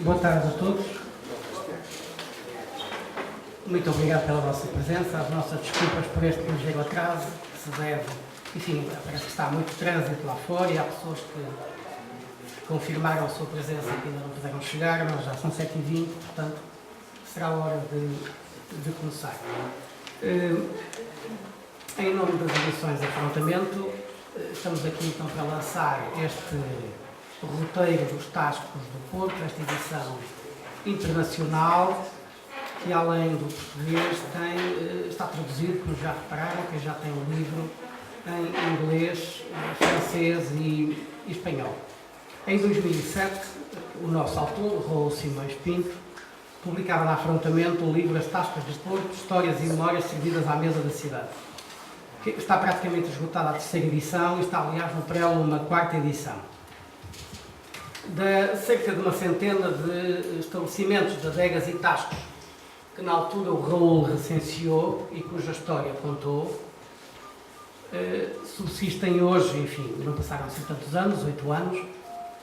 Boa tarde a todos. Muito obrigado pela vossa presença. As nossas desculpas por este ligeiro atraso, que se deve, enfim, parece que está muito trânsito lá fora e há pessoas que confirmaram a sua presença e que ainda não puderam chegar, mas já são 7h20, portanto, será a hora de começar. Em nome das edições de Afrontamento, estamos aqui então para lançar este roteiro dos Tascos do Porto, esta edição internacional, que além do português está traduzido, como já repararam, que já tem um livro em inglês, francês e espanhol. Em 2007, o nosso autor, Raul Simões Pinto, publicava na Afrontamento o livro As Tascas do Porto, Histórias e Memórias Servidas à Mesa da Cidade. Que está praticamente esgotada a terceira edição e está, aliás, no préludio uma quarta edição. De cerca de uma centena de estabelecimentos de adegas e tascos que na altura o Raul recenseou e cuja história contou, subsistem hoje, enfim, não passaram assim tantos anos, 8 anos,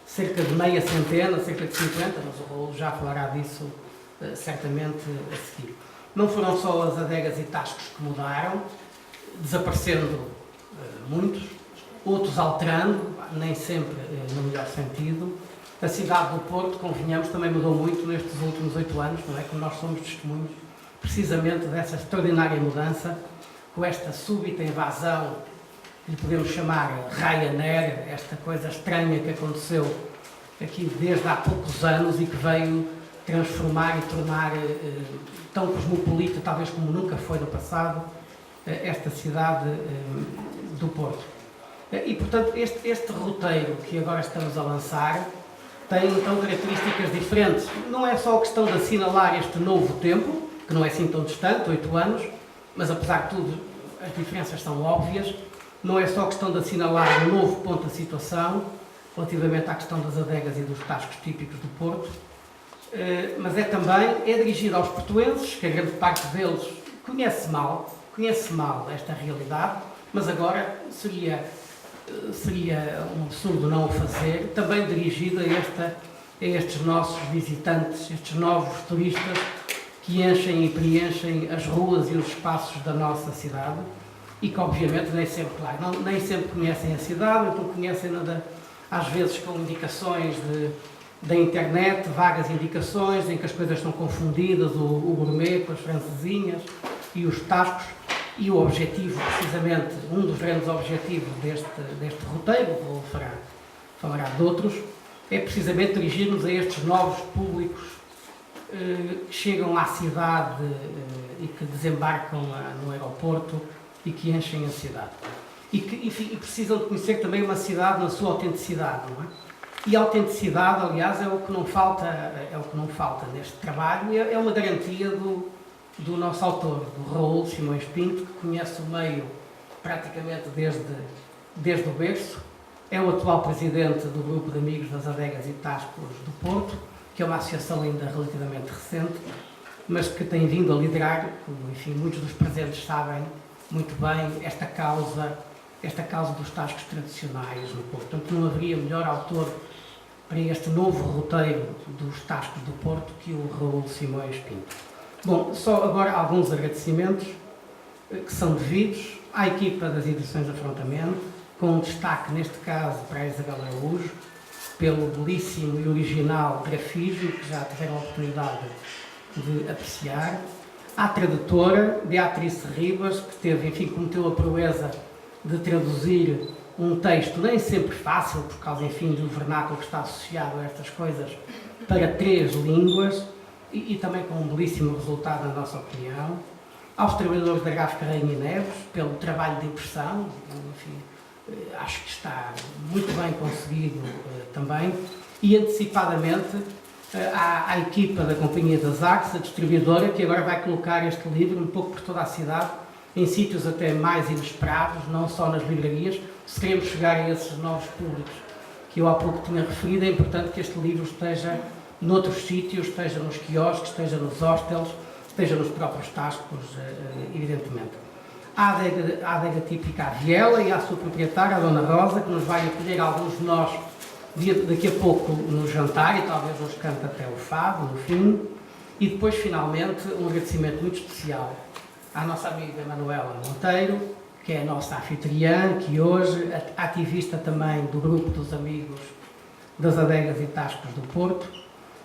cerca de meia centena, cerca de 50, mas o Raul já falará disso certamente a seguir. Não foram só as adegas e tascos que mudaram, desaparecendo muitos, outros alterando, nem sempre no melhor sentido. A cidade do Porto, convenhamos, também mudou muito nestes últimos 8 anos, não é? Como nós somos testemunhos precisamente dessa extraordinária mudança, com esta súbita invasão, que lhe podemos chamar Ryanair, esta coisa estranha que aconteceu aqui desde há poucos anos e que veio transformar e tornar tão cosmopolita, talvez como nunca foi no passado, esta cidade do Porto. E, portanto, este roteiro que agora estamos a lançar tem, então, características diferentes. Não é só a questão de assinalar este novo tempo, que não é assim tão distante, 8 anos, mas, apesar de tudo, as diferenças são óbvias. Não é só a questão de assinalar um novo ponto da situação, relativamente à questão das adegas e dos tascos típicos do Porto, mas é também dirigido aos portuenses, que a grande parte deles conhece mal esta realidade, mas agora seria um absurdo não o fazer, também dirigido a estes nossos visitantes, estes novos turistas que enchem e preenchem as ruas e os espaços da nossa cidade e que obviamente nem sempre conhecem a cidade, então conhecem às vezes com indicações da internet, vagas indicações em que as coisas estão confundidas, o gourmet com as francesinhas e os tascos. E o objetivo, precisamente, um dos grandes objetivos deste roteiro, vou falar de outros, é precisamente dirigir-nos a estes novos públicos que chegam à cidade e que desembarcam no aeroporto e que enchem a cidade. E que precisam de conhecer também uma cidade na sua autenticidade, não é? E a autenticidade, aliás, é o que não falta neste trabalho, é uma garantia do nosso autor, do Raul Simões Pinto, que conhece o meio praticamente desde o berço, é o atual presidente do Grupo de Amigos das Adegas e Tascos do Porto, que é uma associação ainda relativamente recente, mas que tem vindo a liderar, como, enfim, muitos dos presentes sabem muito bem, esta causa dos tascos tradicionais no Porto. Portanto, não haveria melhor autor para este novo roteiro dos tascos do Porto que o Raul Simões Pinto. Bom, só agora alguns agradecimentos que são devidos à equipa das edições de Afrontamento, com um destaque, neste caso, para a Isabel Araújo, pelo belíssimo e original grafismo que já tiveram a oportunidade de apreciar, à tradutora Beatriz Ribas, que teve, enfim, cometeu a proeza de traduzir um texto nem sempre fácil, por causa, enfim, do vernáculo que está associado a estas coisas, para 3 línguas, e também com um belíssimo resultado, na nossa opinião. Aos trabalhadores da Gráfica Rainha Neves, pelo trabalho de impressão, enfim, acho que está muito bem conseguido também, e antecipadamente à equipa da Companhia das Artes, a distribuidora, que agora vai colocar este livro um pouco por toda a cidade, em sítios até mais inesperados, não só nas livrarias. Se queremos chegar a esses novos públicos que eu há pouco tinha referido, é importante que este livro esteja noutros sítios, esteja nos quiosques, esteja nos hostels, esteja nos próprios tascos, evidentemente. A adega típica à Viela e à sua proprietária, a Dona Rosa, que nos vai acolher alguns de nós daqui a pouco no jantar e talvez nos cante até o fado, no fim. E depois, finalmente, um agradecimento muito especial à nossa amiga Manuela Monteiro, que é a nossa anfitriã, que hoje, ativista também do grupo dos amigos das adegas e tascos do Porto,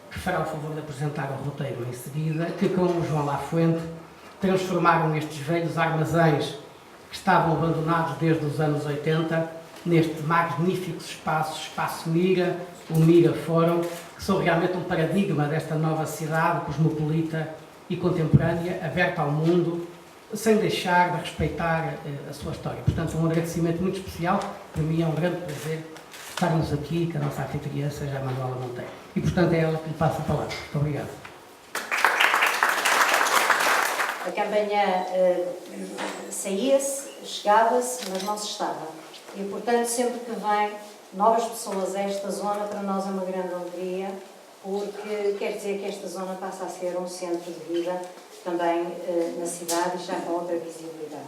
que fará o favor de apresentar o roteiro em seguida, que com o João Lafuente transformaram estes velhos armazéns que estavam abandonados desde os anos 80 neste magnífico Espaço Mira, o Mira Fórum, que são realmente um paradigma desta nova cidade cosmopolita e contemporânea, aberta ao mundo, sem deixar de respeitar a sua história. Portanto, um agradecimento muito especial. Para mim é um grande prazer estarmos aqui, que a nossa anfitriã seja a Manuela Monteiro. E, portanto, é ela que lhe passa a palavra. Muito obrigado. A campanha saía-se, chegava-se, mas não se estava. E, portanto, sempre que vem novas pessoas a esta zona, para nós é uma grande alegria, porque quer dizer que esta zona passa a ser um centro de vida também na cidade e já com outra visibilidade.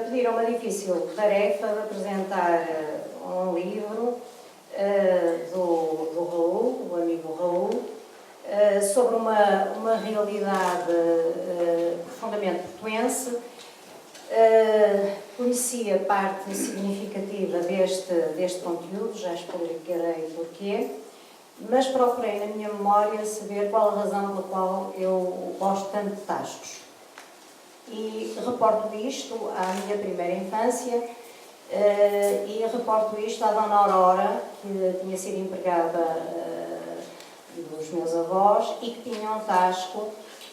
Pediram uma difícil tarefa de apresentar um livro do Raul, do amigo Raul, sobre uma realidade profundamente portuense. Conhecia parte significativa deste conteúdo, já explicarei porquê, mas procurei na minha memória saber qual a razão pela qual eu gosto tanto de tascos. E reporto isto à minha primeira infância e reporto isto à Dona Aurora, que tinha sido empregada dos meus avós e que tinha um tasco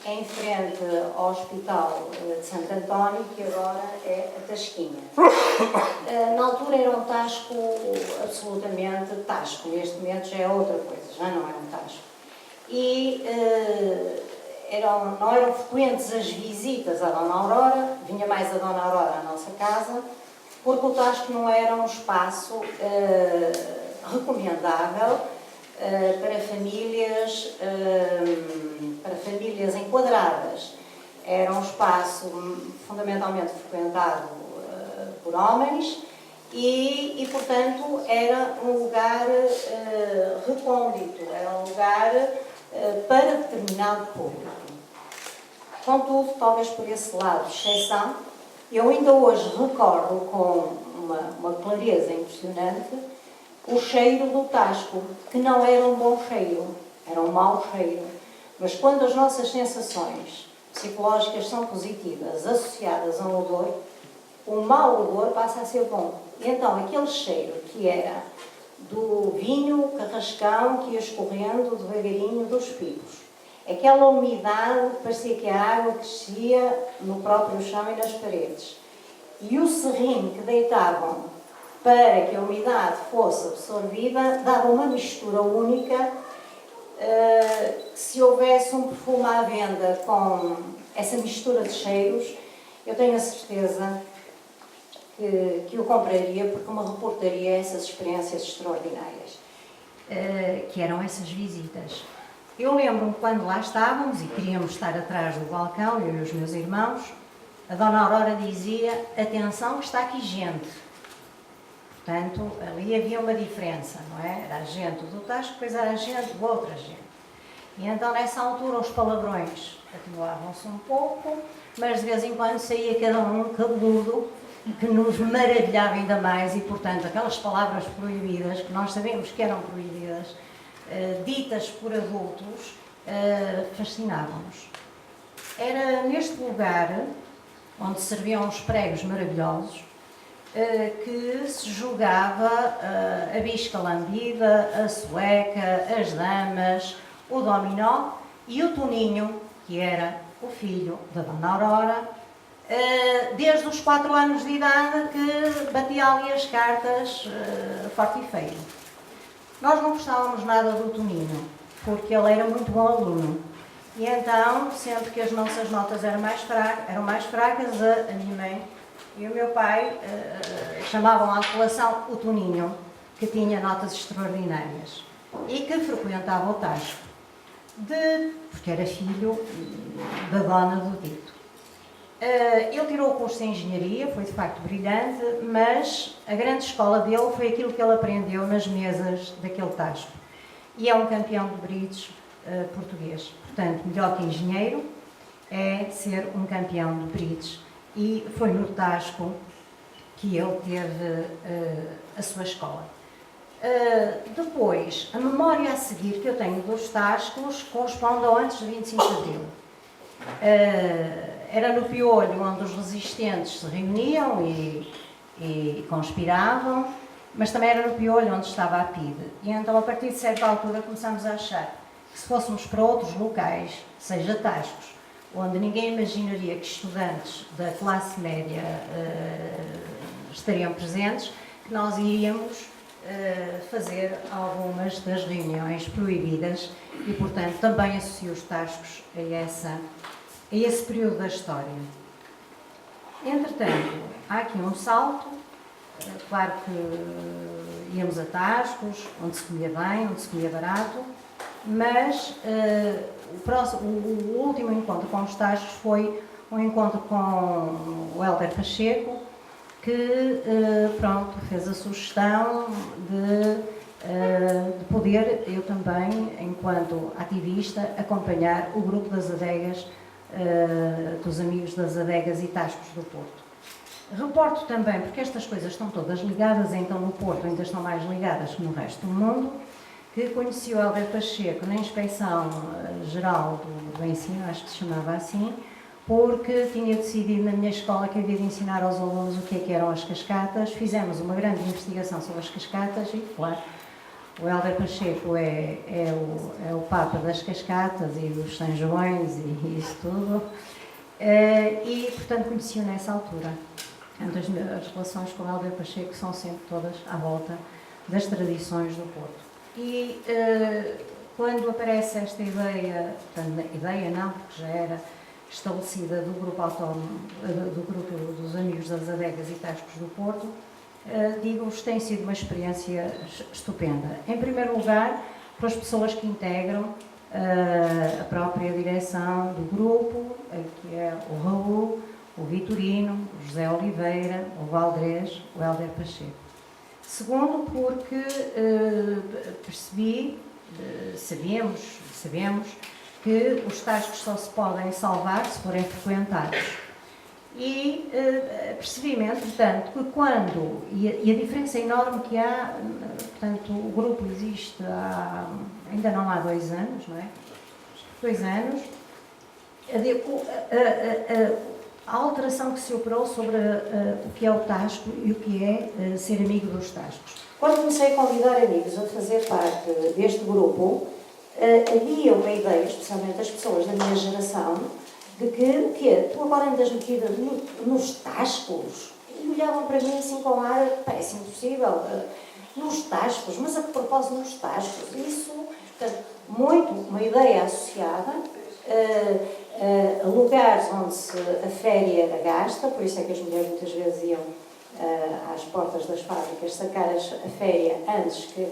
em frente ao Hospital de Santo António, que agora é a Tasquinha. Na altura era um tasco absolutamente tasco, neste momento já é outra coisa, já não é um tasco. E não eram frequentes as visitas à Dona Aurora, vinha mais a Dona Aurora à nossa casa, porque o tasco não era um espaço recomendável para famílias enquadradas. Era um espaço fundamentalmente frequentado por homens e, portanto, era um lugar recôndito, era um lugar para determinado público. Contudo, talvez por esse lado de exceção, eu ainda hoje recordo com uma clareza impressionante o cheiro do tasco, que não era um bom cheiro, era um mau cheiro. Mas quando as nossas sensações psicológicas são positivas, associadas a um odor, o mau odor passa a ser bom. E então aquele cheiro que era do vinho carrascão que ia escorrendo devagarinho dos picos, aquela umidade, parecia que a água crescia no próprio chão e nas paredes, e o serrinho que deitavam para que a umidade fosse absorvida, dava uma mistura única. Se houvesse um perfume à venda com essa mistura de cheiros, eu tenho a certeza que o compraria, porque me reportaria essas experiências extraordinárias. Que eram essas visitas. Eu lembro-me quando lá estávamos e queríamos estar atrás do balcão, eu e os meus irmãos, a Dona Aurora dizia: atenção que está aqui gente. Portanto, ali havia uma diferença, não é? Era a gente do tasco, depois era a gente de outra gente. E então, nessa altura, os palavrões atenuavam-se um pouco, mas de vez em quando saía cada um cabeludo, que nos maravilhava ainda mais e, portanto, aquelas palavras proibidas, que nós sabemos que eram proibidas, ditas por adultos, fascinavam-nos. Era neste lugar, onde serviam os pregos maravilhosos, que se jogava a bisca lambida, a sueca, as damas, o dominó e o Toninho, que era o filho da Dona Aurora, desde os 4 anos de idade, que batia ali as cartas forte e feio. Nós não gostávamos nada do Toninho, porque ele era muito bom aluno. E então, sempre que as nossas notas eram mais fracas, a minha mãe e o meu pai chamavam à colação o Toninho, que tinha notas extraordinárias e que frequentava o tasco, porque era filho da dona do dito. Ele tirou o curso em Engenharia, foi de facto brilhante, mas a grande escola dele foi aquilo que ele aprendeu nas mesas daquele tasco. E é um campeão de bridge português. Portanto, melhor que engenheiro é ser um campeão de bridge. E foi no tasco que ele teve a sua escola. Depois, a memória a seguir que eu tenho dos tascos corresponde ao antes de 25 de Abril. Era no Piolho onde os resistentes se reuniam e conspiravam, mas também era no Piolho onde estava a PIDE. E então, a partir de certa altura, começamos a achar que se fôssemos para outros locais, seja tascos, onde ninguém imaginaria que estudantes da classe média estariam presentes, que nós iríamos fazer algumas das reuniões proibidas e, portanto, também associo os tascos a esse período da história. Entretanto, há aqui um salto, claro que íamos a tascos, onde se comia bem, onde se comia barato, mas o último encontro com os tascos foi um encontro com o Hélder Pacheco, que fez a sugestão de poder, eu também, enquanto ativista, acompanhar o grupo das adegas, dos amigos das adegas e tascos do Porto. Reporto também, porque estas coisas estão todas ligadas, então no Porto ainda estão mais ligadas que no resto do mundo, que conheci o Hélder Pacheco na Inspeção Geral do Ensino, acho que se chamava assim, porque tinha decidido na minha escola que havia de ensinar aos alunos o que eram as cascatas. Fizemos uma grande investigação sobre as cascatas e, claro, o Hélder Pacheco é o Papa das cascatas e dos São Joões e isso tudo. E, portanto, conheci-o nessa altura. Portanto, as relações com o Hélder Pacheco são sempre todas à volta das tradições do Porto. E quando aparece esta ideia, portanto, ideia não, porque já era estabelecida do grupo autónomo, do grupo dos Amigos das Adegas e Tascos do Porto, digo-vos, tem sido uma experiência estupenda. Em primeiro lugar, para as pessoas que integram a própria direção do grupo, que é o Raul, o Vitorino, o José Oliveira, o Valdrez, o Hélder Pacheco. Segundo, porque sabemos que os tascos só se podem salvar se forem frequentados. E percebi-me, entretanto, que quando, e a diferença enorme que há, portanto, o grupo existe ainda não há 2 anos, não é? 2 anos, a alteração que se operou sobre o que é o tasco e o que é ser amigo dos tascos. Quando comecei a convidar amigos a fazer parte deste grupo, havia uma ideia, especialmente das pessoas da minha geração, de que tu agora andas metida nos tascos? E olhavam para mim assim com ar, parece impossível, nos tascos, mas a que propósito nos tascos? Isso, portanto, uma ideia associada a lugares onde a féria era gasta, por isso é que as mulheres muitas vezes iam às portas das fábricas sacar a féria antes que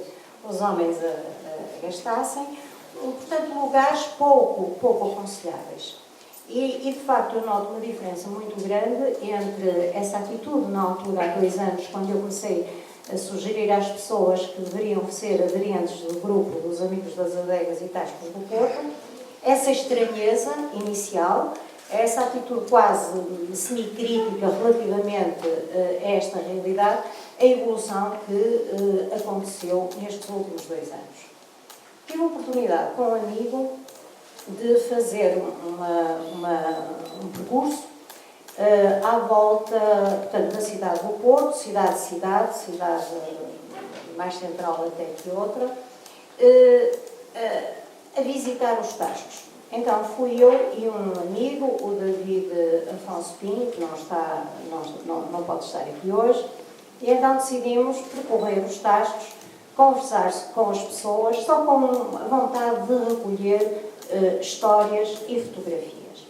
os homens a gastassem. Portanto, lugares pouco aconselháveis. E, de facto, eu noto uma diferença muito grande entre essa atitude, na altura, há 2 anos, quando eu comecei a sugerir às pessoas que deveriam ser aderentes do grupo dos Amigos das Adegas e Tascos do Porto, essa estranheza inicial, essa atitude quase semicrítica relativamente a esta realidade, a evolução que aconteceu nestes últimos 2 anos. Tive a oportunidade, com um amigo, de fazer um percurso à volta, portanto, da cidade do Porto, cidade mais central até que outra, a visitar os tascos. Então fui eu e um amigo, o David Afonso Pinho, que não pode estar aqui hoje, e então decidimos percorrer os tascos, conversar com as pessoas, só com a vontade de recolher histórias e fotografias.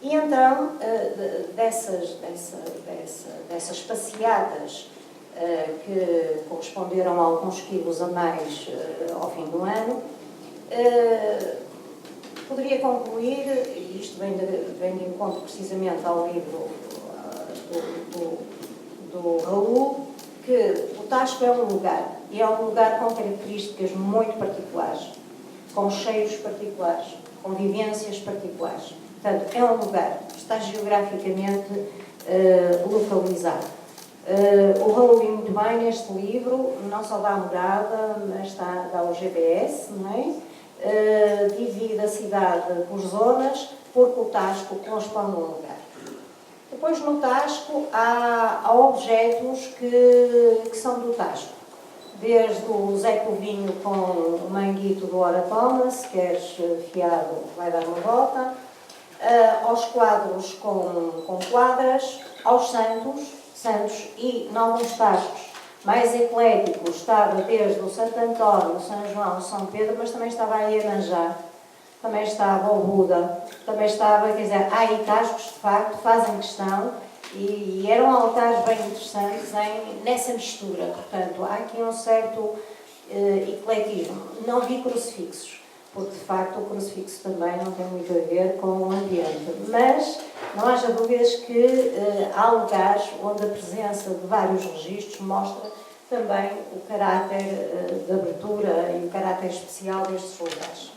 E então, dessas passeadas que corresponderam a alguns quilos a mais ao fim do ano, Poderia concluir, e isto vem de encontro precisamente ao livro do Raul, que o Tasco é um lugar, e é um lugar com características muito particulares, com cheiros particulares, com vivências particulares. Portanto, é um lugar que está geograficamente localizado. O Raul viu muito bem neste livro, não só dá a morada, mas dá o GPS, não é? Divide a cidade por zonas, porque o Tasco corresponde a um lugar. Depois, no Tasco, há objetos que são do Tasco. Desde o Zé Povinho com o manguito do Ora Thomas, queres fiado, vai dar uma volta, aos quadros com quadras, aos santos e, em alguns tascos mais ecléticos, estava desde o Santo António, São João, São Pedro, mas também estava a Iemanjá, também estava o Buda, também estava, quer dizer, há aí tascos, de facto, fazem questão e eram altares bem interessantes nessa mistura. Portanto, há aqui um certo ecletismo. Não vi crucifixos, porque, de facto, o crucifixo também não tem muito a ver com o ambiente. Mas não haja dúvidas que há lugares onde a presença de vários registros mostra também o caráter de abertura e o caráter especial destes lugares.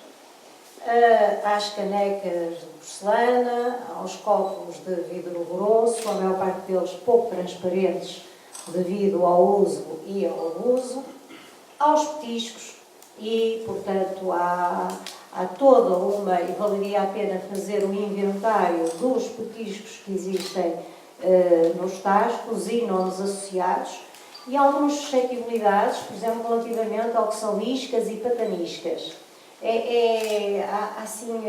Às canecas de porcelana, aos copos de vidro grosso, a maior parte deles pouco transparentes devido ao uso e ao abuso, aos petiscos e, portanto, há toda uma, e valeria a pena fazer um inventário dos petiscos que existem nos tascos e nomes associados e algumas suscetibilidades, por exemplo, relativamente ao que são iscas e pataniscas. Há assim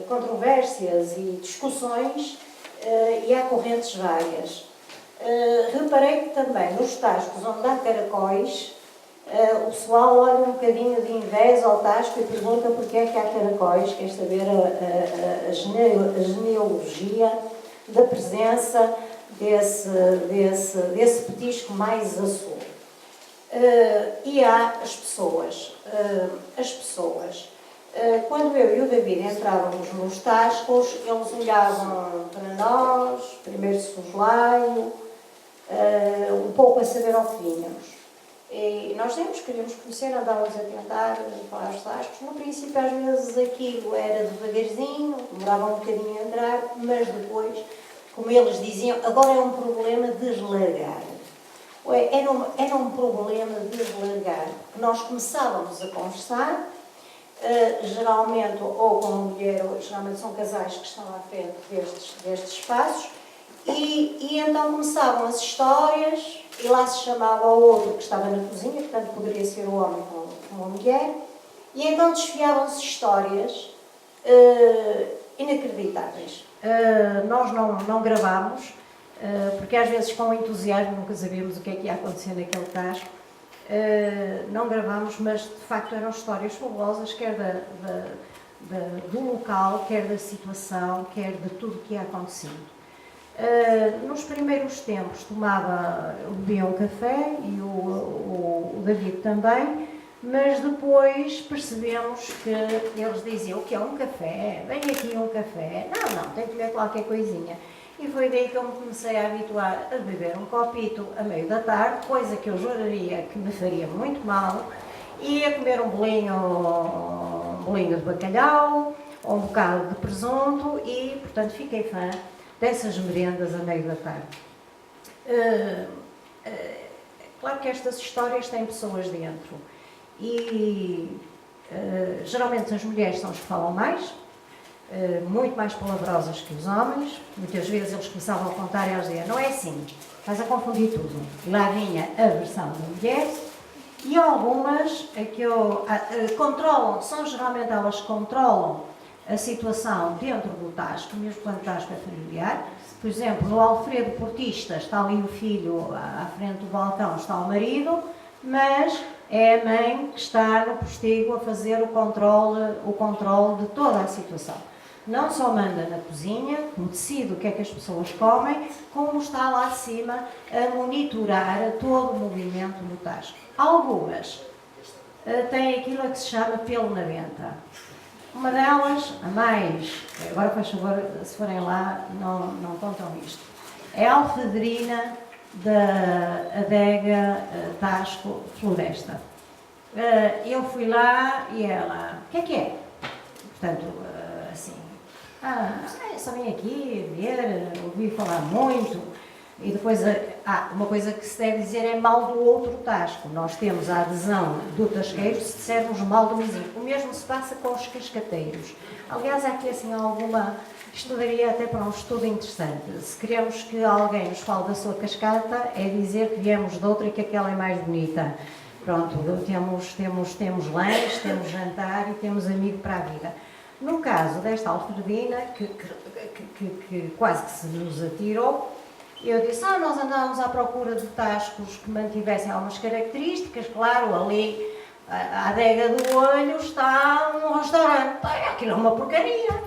controvérsias e discussões e há correntes várias. Reparei que também nos tascos onde há caracóis, o pessoal olha um bocadinho de inveja ao tasco e pergunta porque é que há caracóis, quer saber a genealogia da presença desse petisco mais a sul. E há as pessoas. Quando eu e o David entrávamos nos tascos, eles olhavam para nós, primeiro soslaio, um pouco a saber ao que vínhamos. E nós queríamos conhecer, andávamos a tentar falar os tascos. No princípio, às vezes, aquilo era devagarzinho, demorava um bocadinho a entrar, mas depois, como eles diziam, agora é um problema de deslargar. Era um problema de deslargar. Nós começávamos a conversar, geralmente ou com uma mulher, ou geralmente são casais que estão à frente destes espaços, e então começavam as histórias, e lá se chamava o outro que estava na cozinha, portanto poderia ser o homem com a mulher, e então desfiavam-se histórias inacreditáveis. Nós não gravámos, porque às vezes com entusiasmo nunca sabíamos o que é que ia acontecer naquele tasco. Não gravámos, mas de facto eram histórias fabulosas, quer do local, quer da situação, quer de tudo o que ia acontecendo. Nos primeiros tempos bebia um café e o David também, mas depois percebemos que eles diziam: o que é um café? Vem aqui um café. Não, tem que ver qualquer coisinha. E foi daí que eu me comecei a habituar a beber um copito a meio da tarde, coisa que eu juraria que me faria muito mal, e a comer um bolinho de bacalhau, ou um bocado de presunto, e, portanto, fiquei fã dessas merendas a meio da tarde. Claro que estas histórias têm pessoas dentro, e geralmente as mulheres são as que falam mais, muito mais palavrosas que os homens. Muitas vezes eles começavam a contar e eles diziam: não é assim, estás a confundir tudo. E lá vinha a versão da mulher, e algumas geralmente elas controlam a situação dentro do tasco, mesmo quando o tasco é familiar. Por exemplo, no Alfredo Portista está ali o filho à frente do balcão, está o marido, mas é a mãe que está no postigo a fazer o controle de toda a situação. Não só manda na cozinha, como decide o que é que as pessoas comem, como está lá acima a monitorar todo o movimento no tasco. Algumas têm aquilo que se chama pelo na venta. Uma delas, a mais, agora faz favor, se forem lá, não contam isto. É a alfedrina da adega Tasco Floresta. Eu fui lá e ela, o que é? Portanto, assim, só vim aqui ver, ouvi falar muito. E depois, uma coisa que se deve dizer é mal do outro tasco. Nós temos a adesão do tasqueiro se dissermos mal do vizinho. O mesmo se passa com os cascateiros. Aliás, há aqui assim alguma... Isto daria até para um estudo interessante. Se queremos que alguém nos fale da sua cascata, é dizer que viemos de outra e que aquela é mais bonita. Pronto, temos lanche, temos jantar e temos amigo para a vida. No caso desta alfredina, que quase que se nos atirou, eu disse, nós andávamos à procura de tascos que mantivessem algumas características. Claro, ali, à adega do olho, está um restaurante. Aquilo é uma porcaria.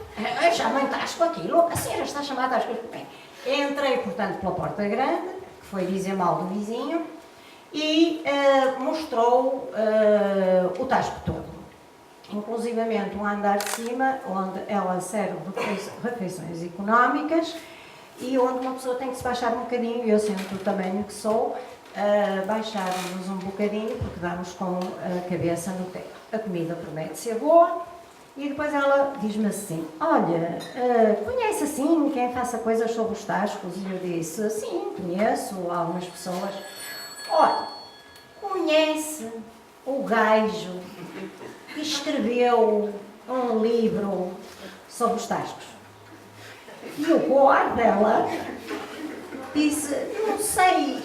Chamem tasco aquilo. A senhora está a chamar tasco. Bem, entrei, portanto, pela porta grande, que foi dizer mal do vizinho, e mostrou o tasco todo. Inclusivamente um andar de cima, onde ela serve refeições económicas, e onde uma pessoa tem que se baixar um bocadinho, eu sendo do tamanho que sou, baixarmos um bocadinho, porque damos com a cabeça no teto. A comida promete ser boa, e depois ela diz-me assim, olha, conhece assim quem faça coisas sobre os tascos? E eu disse, sim, conheço algumas pessoas. Olha, conhece o gajo que escreveu um livro sobre os tascos? E o coar dela disse, não sei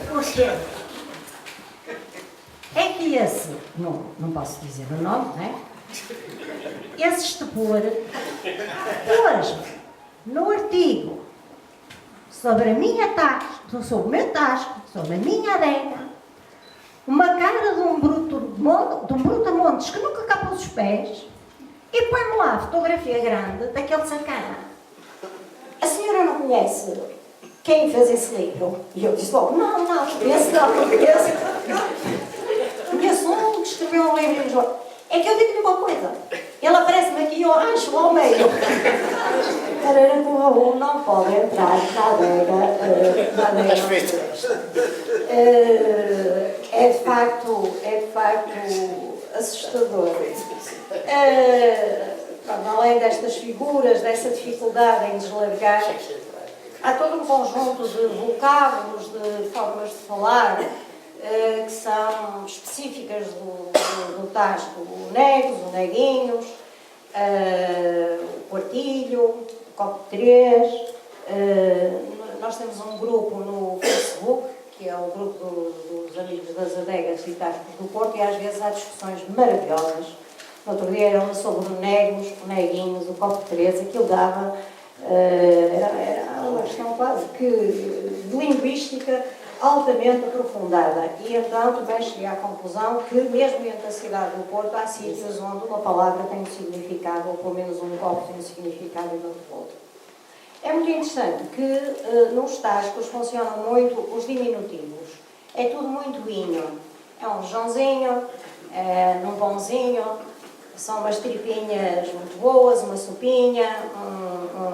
porquê. É que esse, não posso dizer o nome, não é? Esse estupor pôs no artigo sobre a minha tasca, sobre o meu tasco, sobre a minha adega, uma cara de um brutamontes que nunca capa os pés, e põe-me lá a fotografia grande daquele sacana. A senhora não conhece quem fez esse livro? E eu disse logo, não conheço. Conheço um que escreveu um livro em Lisboa. É que eu digo-lhe uma coisa, ele aparece-me aqui e eu arranjo ao meio. Carreira do Raul não pode entrar na adega é de facto assustador. Além destas figuras, dessa dificuldade em deslargar, há todo um conjunto de vocábulos, de formas de falar, que são específicas do tasco. O negos, o neguinhos, o quartilho, o copo de 3. Nós temos um grupo no Facebook, que é o grupo dos amigos das adegas e tascos do Porto, e às vezes há discussões maravilhosas. No outro dia era sobre o negos, o neguinhos, o copo de 3, aquilo dava, era uma questão quase que de linguística altamente aprofundada. E então também cheguei à conclusão que mesmo dentro da cidade do Porto há sítios onde uma palavra tem um significado, ou pelo menos um copo tem um significado e não outro. É muito interessante que nos tascos funcionam muito os diminutivos. É tudo muito inho. É um Joãozinho, num pãozinho, são umas tripinhas muito boas, uma sopinha,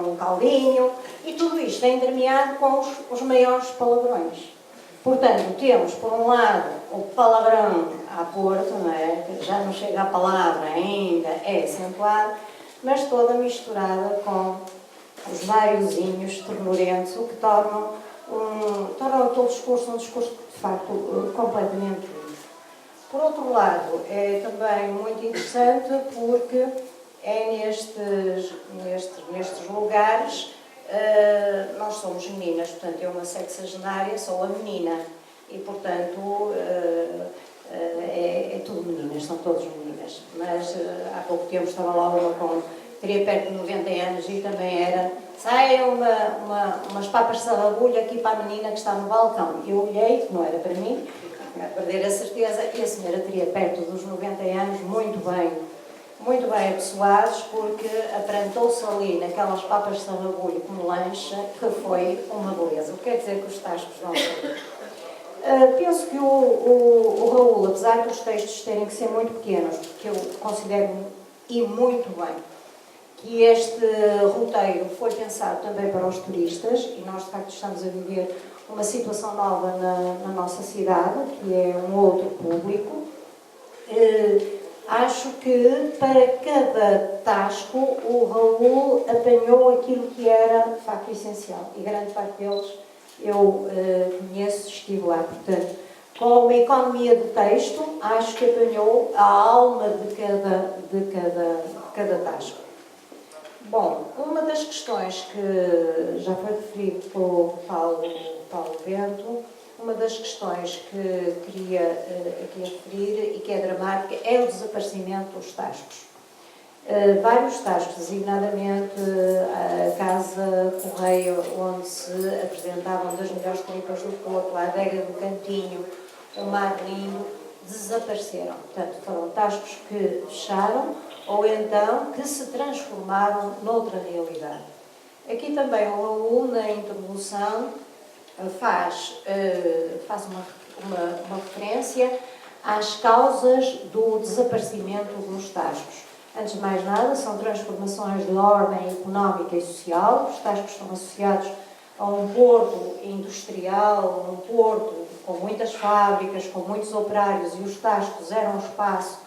um caldinho, e tudo isto é entremeado com os maiores palavrões. Portanto, temos, por um lado, o palavrão à Porto, não é? Que já não chega à palavra ainda, é acentuado, mas toda misturada com os variozinhos ternurentos, o que tornam aquele discurso um discurso, de facto, completamente livre. Por outro lado, é também muito interessante porque é nestes lugares, nós somos meninas, portanto, eu uma sexagenária, sou a menina, e portanto é tudo meninas, são todas meninas. Mas há pouco tempo estava lá uma teria perto de 90 anos e também era, sai umas papas de sarrabulho aqui para a menina que está no balcão. Eu olhei, que não era para mim, a perder a certeza, e a senhora teria perto dos 90 anos, muito bem apessoados, porque aprantou-se ali naquelas papas de sarrabulho como lancha, que foi uma beleza. O que quer dizer que os tascos não são? Penso que o Raul, apesar dos textos terem que ser muito pequenos, porque eu considero e muito bem, que este roteiro foi pensado também para os turistas, e nós de facto estamos a viver uma situação nova na nossa cidade, que é um outro público. Acho que para cada tasco o Raul apanhou aquilo que era de facto essencial, e grande parte deles eu conheço, estive lá. Portanto, com uma economia de texto, acho que apanhou a alma de cada tasco. Bom, uma das questões que já foi referido pelo Paulo Bento, uma das questões que queria aqui referir e que é dramática é o desaparecimento dos tascos. Vários tascos, designadamente a Casa Correia, onde se apresentavam das melhores tripas do Porto, a adega do Cantinho, o Mar Lindo, desapareceram. Portanto, foram tascos que fecharam ou então que se transformaram noutra realidade. Aqui também o Raul, na introdução, faz uma referência às causas do desaparecimento dos tascos. Antes de mais nada, são transformações de ordem económica e social. Os tascos estão associados a um porto industrial, um porto com muitas fábricas, com muitos operários, e os tascos eram um espaço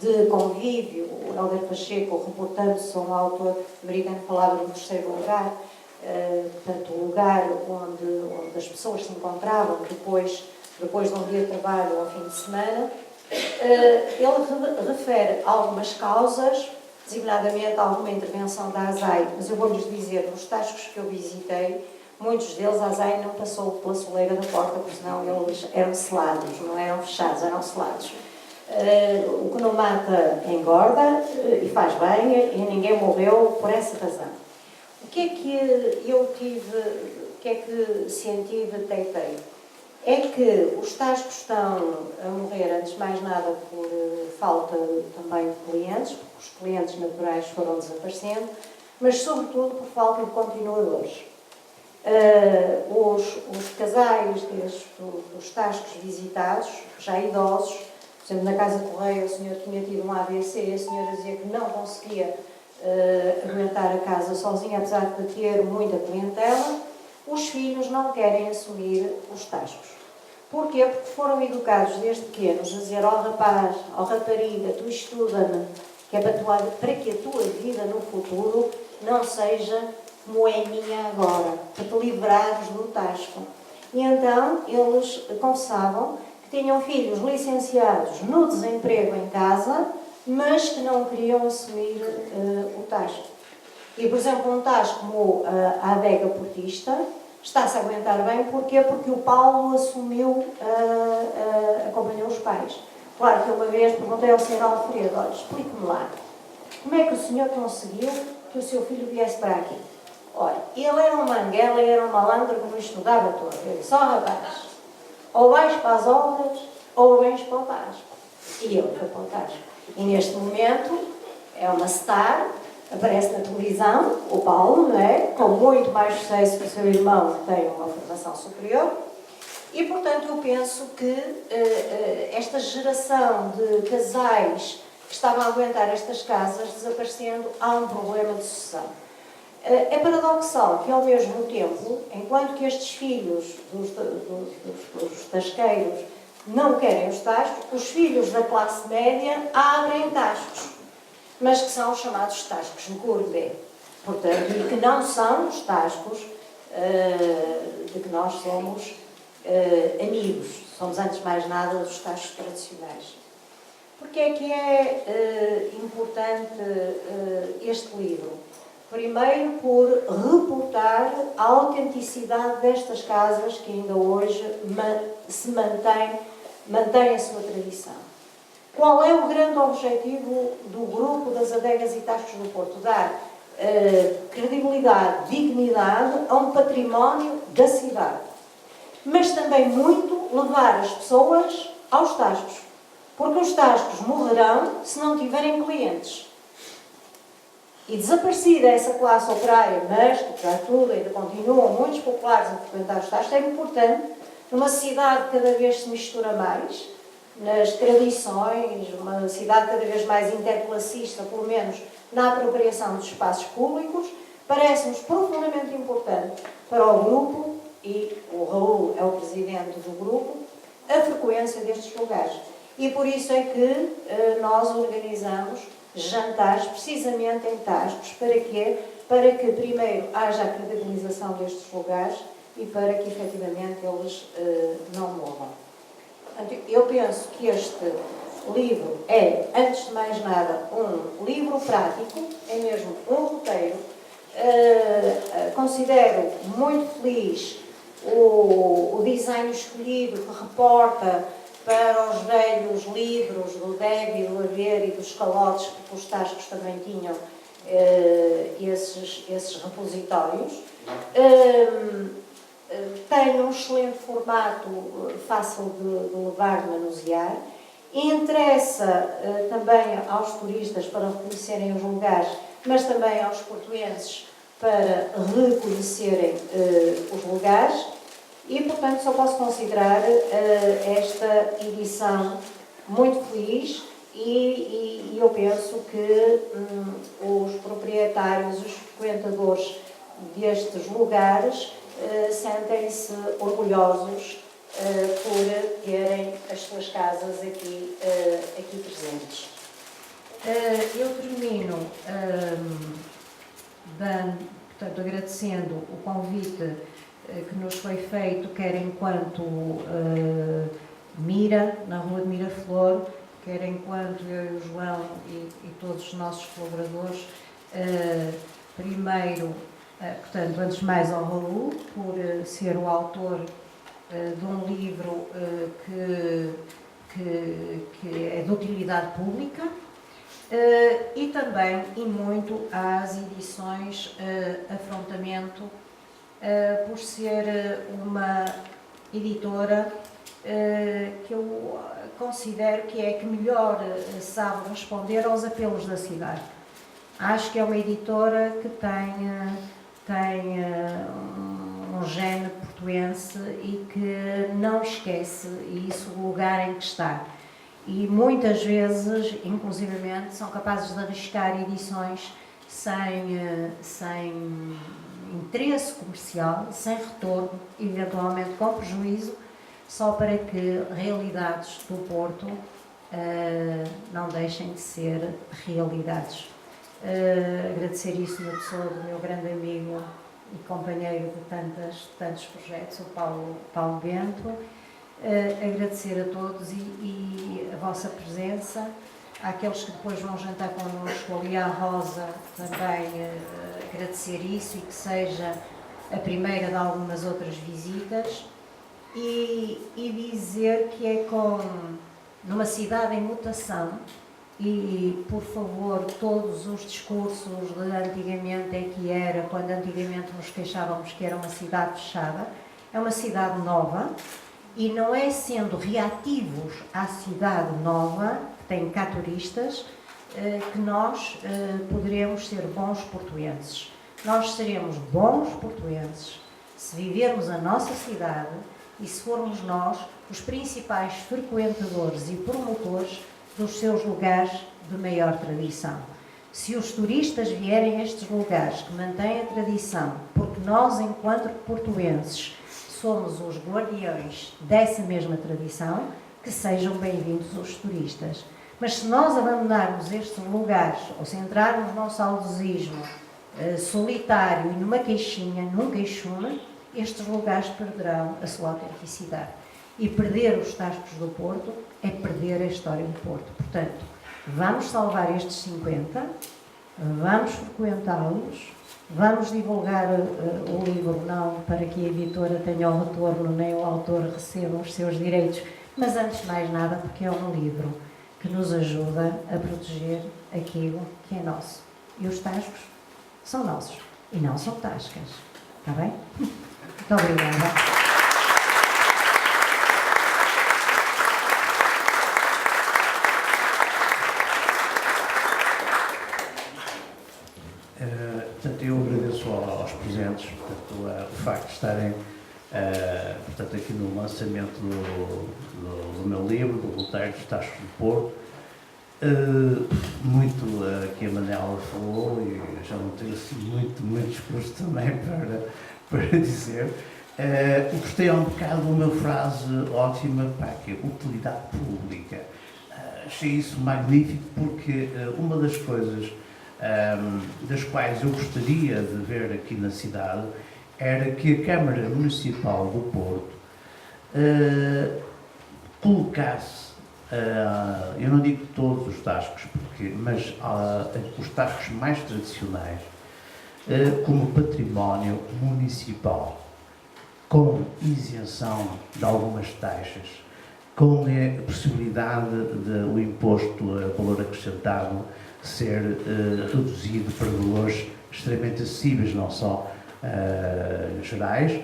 de convívio. O Helder Pacheco, reportando-se a um autor americano, falava no terceiro lugar, portanto, o lugar onde as pessoas se encontravam depois de um dia de trabalho ao fim de semana. Ele refere algumas causas, designadamente alguma intervenção da ASAI, mas eu vou-lhes dizer, nos tascos que eu visitei, muitos deles a ASAI não passou pela soleira da porta, porque senão eles eram selados, não eram fechados, eram selados. O que não mata engorda e faz bem, e ninguém morreu por essa razão. O que é que eu tive, o que é que senti e detectei? É que os tascos estão a morrer, antes de mais nada, por falta também de clientes, porque os clientes naturais foram desaparecendo, mas sobretudo por falta de continuadores. Os casais dos tascos visitados, já idosos, por exemplo, na Casa Correia o senhor tinha tido um AVC e a senhora dizia que não conseguia aguentar a casa sozinha, apesar de ter muita clientela. Os filhos não querem assumir os tascos. Porquê? Porque foram educados desde pequenos a dizer ao rapaz, ao rapariga, tu estuda-me, que é para que a tua vida no futuro não seja como é minha agora, para te livrares do tasco. E então eles confessavam que tinham filhos licenciados no desemprego em casa, mas que não queriam assumir o tasco. E, por exemplo, um tasco como a adega portista está-se a aguentar bem. Porquê? Porque o Paulo assumiu, acompanhou os pais. Claro que uma vez perguntei ao Sr. Alfredo, olha, explique-me lá, como é que o senhor conseguiu que o seu filho viesse para aqui? Olha, ele era um manguela, era um malandro que não estudava todo. Eu disse, rapaz, ou vais para as obras, ou vens para o tasco. E ele foi para o tasco. E neste momento é uma star, aparece na televisão, o Paulo, não é? Com muito mais sucesso que o seu irmão, que tem uma formação superior. E, portanto, eu penso que esta geração de casais que estavam a aguentar estas casas desaparecendo, há um problema de sucessão. É paradoxal que, ao mesmo tempo, enquanto que estes filhos dos tasqueiros não querem os tascos, os filhos da classe média abrem tascos, mas que são os chamados tascos gourmet, portanto, e que não são os tascos de que nós somos amigos, somos antes de mais nada dos tascos tradicionais. Porque é que é importante este livro? Primeiro, por reportar a autenticidade destas casas que ainda hoje se mantém a sua tradição. Qual é o grande objetivo do grupo das adegas e tascos do Porto? Dar credibilidade, dignidade a um património da cidade. Mas também muito levar as pessoas aos tascos. Porque os tascos morrerão se não tiverem clientes. E desaparecida essa classe operária, mas, apesar de tudo, ainda continuam muitos populares a frequentar os tascos, é importante, numa sociedade que cada vez se mistura mais, nas tradições, uma cidade cada vez mais interclassista, pelo menos na apropriação dos espaços públicos, parece-nos profundamente importante para o grupo, e o Raul é o presidente do grupo, a frequência destes lugares. E por isso é que nós organizamos jantares precisamente em Tascos. Para quê? Para que primeiro haja a credibilização destes lugares e para que efetivamente eles não morram. Eu penso que este livro é, antes de mais nada, um livro prático, é mesmo um roteiro. Considero muito feliz o design escolhido que reporta para os velhos livros do Débio, do Haver e dos Calotes, que os Tascos também tinham esses repositórios. Tem um excelente formato, fácil de levar, de manusear. Interessa também aos turistas para reconhecerem os lugares, mas também aos portuenses para reconhecerem os lugares. E, portanto, só posso considerar esta edição muito feliz e eu penso que os proprietários, os frequentadores destes lugares sentem-se orgulhosos por terem as suas casas aqui presentes. Eu termino portanto, agradecendo o convite que nos foi feito, quer enquanto Mira, na Rua de Miraflor, quer enquanto eu e o João e todos os nossos colaboradores. Primeiro, portanto, antes de mais ao Raul, por ser o autor de um livro que é de utilidade pública, e também, e muito, às edições Afrontamento, por ser uma editora que eu considero que é a que melhor sabe responder aos apelos da cidade. Acho que é uma editora que tem um gene portuense e que não esquece isso, o lugar em que está. E muitas vezes, inclusivamente, são capazes de arriscar edições sem interesse comercial, sem retorno, eventualmente com prejuízo, só para que realidades do Porto não deixem de ser realidades. Agradecer isso na pessoa do meu grande amigo e companheiro de tantos projetos, o Paulo Bento. Agradecer a todos e a vossa presença, àqueles que depois vão jantar connosco, ali à Rosa, também agradecer isso e que seja a primeira de algumas outras visitas e dizer que é numa cidade em mutação e, por favor, todos os discursos de antigamente é que era, quando antigamente nos queixávamos que era uma cidade fechada, é uma cidade nova. E não é sendo reativos à cidade nova, que tem cá turistas, que nós poderemos ser bons portuenses. Nós seremos bons portuenses se vivermos a nossa cidade e se formos nós os principais frequentadores e promotores dos seus lugares de maior tradição. Se os turistas vierem a estes lugares que mantêm a tradição, porque nós, enquanto portuenses, somos os guardiões dessa mesma tradição, que sejam bem-vindos os turistas. Mas se nós abandonarmos estes lugares, ou se entrarmos num saudosismo solitário e numa queixinha, num queixume, estes lugares perderão a sua autenticidade. E perder os Tascos do Porto é perder a história do Porto. Portanto, vamos salvar estes 50, vamos frequentá-los, vamos divulgar o livro, não para que a editora tenha o retorno, nem o autor receba os seus direitos, mas antes de mais nada porque é um livro que nos ajuda a proteger aquilo que é nosso. E os Tascos são nossos e não são tascas. Está bem? Muito obrigada. Portanto, eu agradeço aos presentes, portanto, o facto de estarem Portanto, aqui no lançamento do meu livro, do Roteiro dos Tascos do Porto, muito que a Manela falou, e já não tenho assim, muito discurso também para dizer. Gostei um bocado de uma frase ótima, que é utilidade pública. Achei isso magnífico porque uma das coisas das quais eu gostaria de ver aqui na cidade era que a Câmara Municipal do Porto colocasse, eu não digo todos os tascos, mas os tascos mais tradicionais como património municipal, com isenção de algumas taxas, com a possibilidade do imposto a valor acrescentado ser reduzido para valores extremamente acessíveis, não só gerais,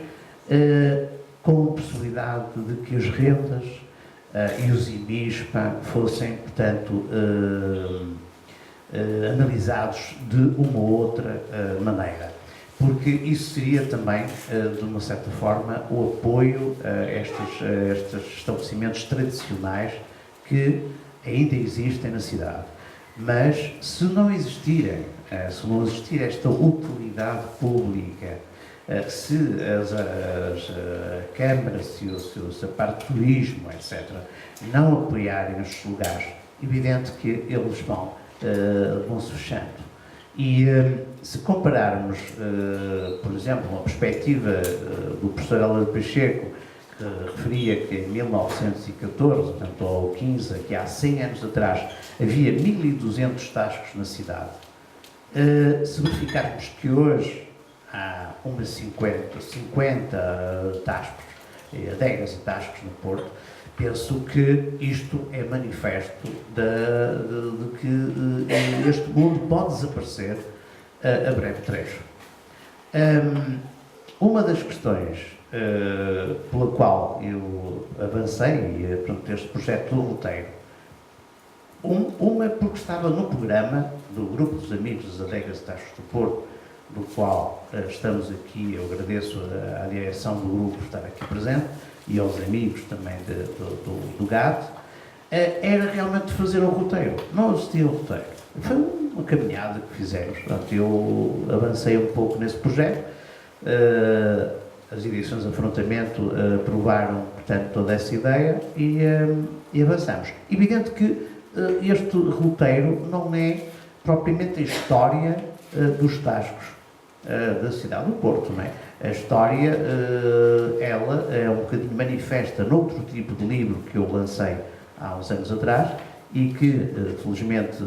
com a possibilidade de que as rendas e os IMIs fossem, portanto, analisados de uma ou outra maneira. Porque isso seria também, de uma certa forma, o apoio a estes estabelecimentos tradicionais que ainda existem na cidade. Mas, se não existir esta utilidade pública, se as câmaras, se a parte de turismo, etc., não apoiarem estes lugares, é evidente que eles vão se fechando. E se compararmos, por exemplo, uma perspectiva do professor Hélio Pacheco, que referia que em 1914, portanto, ou 15, que há 100 anos atrás, havia 1.200 tascos na cidade. Se verificarmos que hoje há umas 50 tascos, adegas e tascos no Porto, penso que isto é manifesto de que este mundo pode desaparecer a breve trecho. Uma das questões pela qual eu avancei este projeto do roteiro, uma porque estava no programa do Grupo dos Amigos das Adegas e Tascos do Porto, do qual estamos aqui, eu agradeço à direção do grupo por estar aqui presente, e aos amigos também do GAT, era realmente fazer o roteiro. Não existia o roteiro. Foi uma caminhada que fizemos. Portanto, eu avancei um pouco nesse projeto. As edições de Afrontamento aprovaram, portanto, toda essa ideia e avançamos. Evidente que este roteiro não é propriamente a história dos tascos da cidade do Porto, não é? A história, ela é um bocadinho manifesta noutro tipo de livro que eu lancei há uns anos atrás e que, felizmente,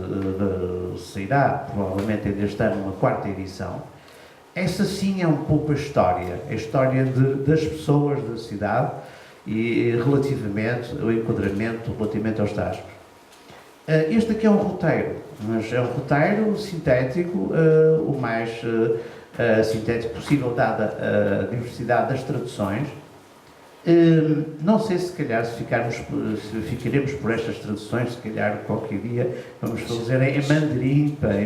sairá, provavelmente ainda este ano, uma 4ª edição. Essa sim é um pouco a história das pessoas da cidade e relativamente ao enquadramento, relativamente aos tascos. Este aqui é um roteiro, mas é um roteiro sintético, o mais sintético possível, dada a diversidade das traduções. Não sei se calhar se ficaremos por estas traduções, se calhar qualquer dia vamos fazer em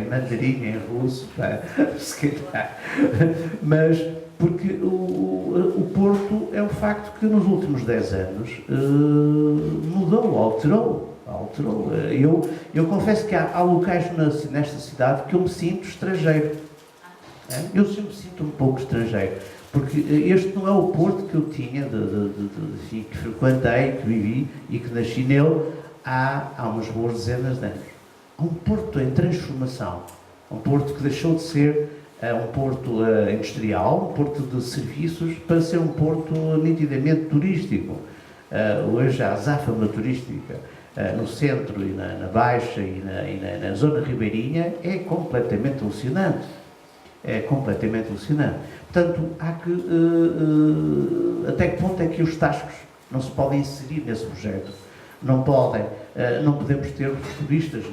mandarim, em russo, se calhar. Mas porque o Porto é um facto que nos últimos 10 anos mudou, alterou. Eu confesso que há locais nesta cidade que eu me sinto estrangeiro. Eu sempre me sinto um pouco estrangeiro, porque este não é o Porto que eu tinha, que frequentei, que vivi e que nasci nele há umas boas dezenas de anos. Há um Porto em transformação, um Porto que deixou de ser um Porto industrial, um Porto de serviços, para ser um Porto nitidamente turístico. Hoje há azáfama turística no centro e na Baixa e na zona ribeirinha, é completamente alucinante. Portanto, há que até que ponto é que os tascos não se podem inserir nesse projeto? Não podemos ter os turistas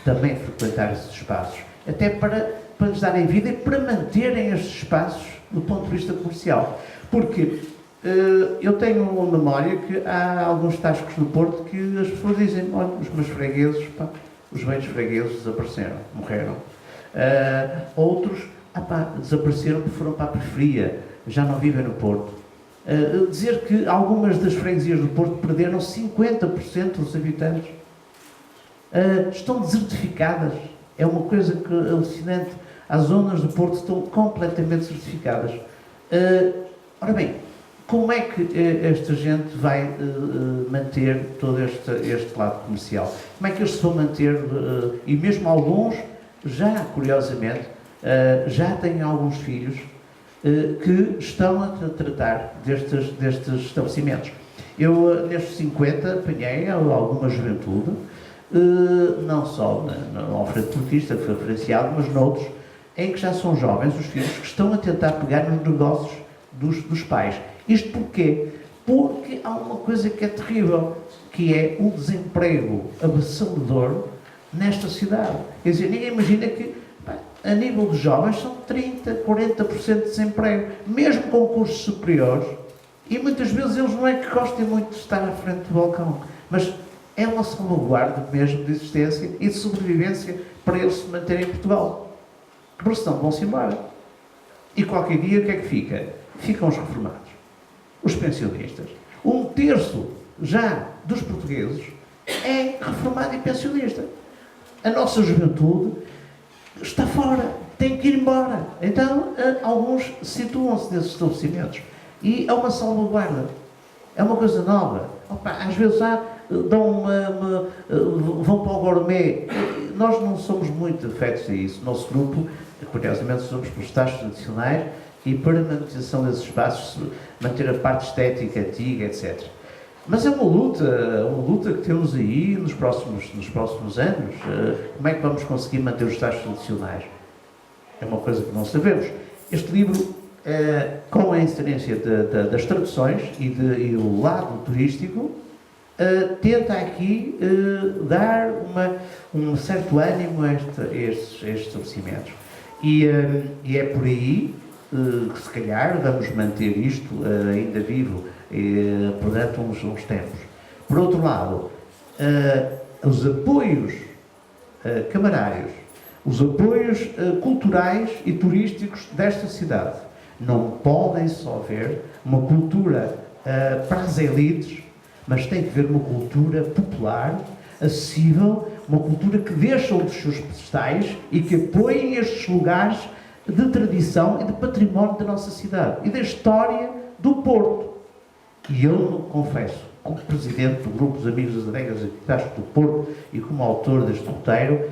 também frequentar esses espaços, até para lhes darem vida e para manterem estes espaços do ponto de vista comercial. Porque eu tenho uma memória que há alguns tascos no Porto que as pessoas dizem: olha, os meus fregueses, os velhos fregueses desapareceram, morreram. Outros desapareceram porque foram para a periferia, já não vivem no Porto. Dizer que algumas das freguesias do Porto perderam 50% dos habitantes. Estão desertificadas. É uma coisa que alucinante. As zonas do Porto estão completamente desertificadas. Ora bem, como é que esta gente vai manter todo este lado comercial? Como é que eles se vão manter? E mesmo alguns, já, curiosamente, já têm alguns filhos que estão a tratar destes estabelecimentos. Eu, nestes 50, apanhei alguma juventude, não só no Alfredo Portista, que foi referenciado, mas noutros, em que já são jovens os filhos que estão a tentar pegar nos negócios dos pais. Isto porquê? Porque há uma coisa que é terrível, que é o desemprego avassalador nesta cidade. Quer dizer, ninguém imagina que, a nível de jovens, são 30%, 40% de desemprego, mesmo com cursos superiores, e muitas vezes eles não é que gostem muito de estar à frente do balcão, mas é uma salvaguarda mesmo de existência e de sobrevivência para eles se manterem em Portugal. Porque senão vão-se embora. E qualquer dia o que é que fica? Ficam os reformados, os pensionistas. 1/3 já dos portugueses é reformado e pensionista. A nossa juventude está fora, tem que ir embora. Então, alguns situam-se nesses estabelecimentos. E é uma salvaguarda. É uma coisa nova. Opa, às vezes vão para o gourmet. Nós não somos muito afetos a isso. O nosso grupo, curiosamente, somos pelos taxos tradicionais e para a manutenção desses espaços, manter a parte estética antiga, etc. Mas é uma luta que temos aí nos próximos anos. Como é que vamos conseguir manter os taxos tradicionais? É uma coisa que não sabemos. Este livro, com a incidência das traduções e o lado turístico, tenta aqui dar um certo ânimo a estes estabelecimentos. E é por aí que, se calhar, vamos manter isto ainda vivo durante uns tempos. Por outro lado, os apoios camarários, os apoios culturais e turísticos desta cidade não podem só ver uma cultura para as elites, mas tem que ver uma cultura popular, acessível, uma cultura que deixa dos seus pedestais e que apoiem estes lugares de tradição e de património da nossa cidade e da história do Porto. E eu confesso, como presidente do Grupo dos Amigos das Adegas e Tascos do Porto e como autor deste roteiro,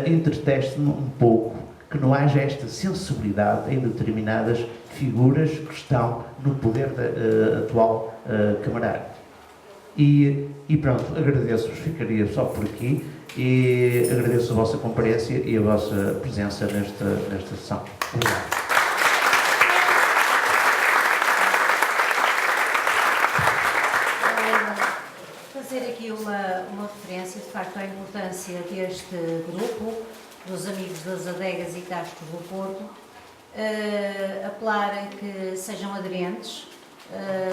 entristece-me um pouco que não haja esta sensibilidade em determinadas figuras que estão no poder atual camarário. E pronto, agradeço-vos, ficaria só por aqui e agradeço a vossa comparência e a vossa presença nesta sessão. Obrigado. Fazer aqui uma referência, de facto, à importância deste grupo, dos Amigos das Adegas e Tascos do Porto, apelar a que sejam aderentes.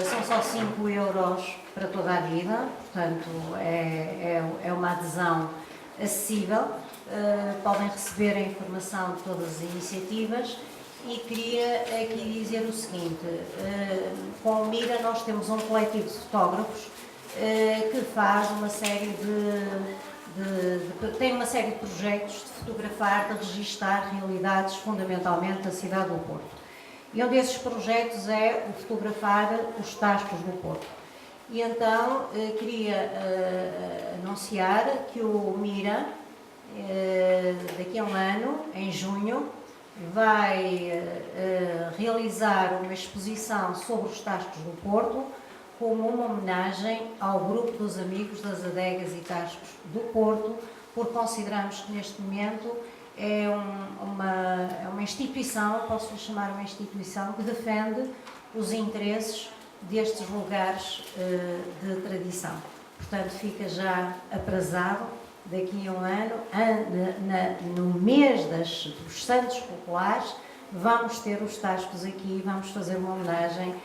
São só 5 euros para toda a vida, portanto é uma adesão acessível. Podem receber a informação de todas as iniciativas e queria aqui dizer o seguinte: com o Mira nós temos um coletivo de fotógrafos que faz uma série tem uma série de projetos de fotografar, de registar realidades fundamentalmente da cidade do Porto. E um desses projetos é o fotografar os Tascos do Porto. E então queria anunciar que o Mira, daqui a um ano, em junho, vai realizar uma exposição sobre os Tascos do Porto como uma homenagem ao Grupo dos Amigos das Adegas e Tascos do Porto, porque consideramos que neste momento é uma instituição, posso-lhe chamar uma instituição, que defende os interesses destes lugares de tradição. Portanto, fica já aprazado, daqui a um ano, no mês dos Santos Populares, vamos ter os Tascos aqui e vamos fazer uma homenagem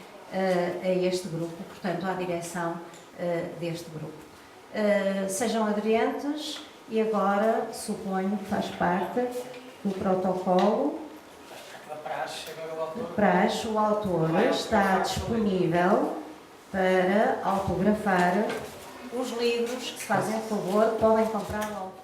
a este grupo, portanto, à direção deste grupo. Sejam aderentes e agora, suponho que faz parte do protocolo. A praxe, agora praxe, o autor está disponível para autografar os livros que, se fazem favor, podem comprar ao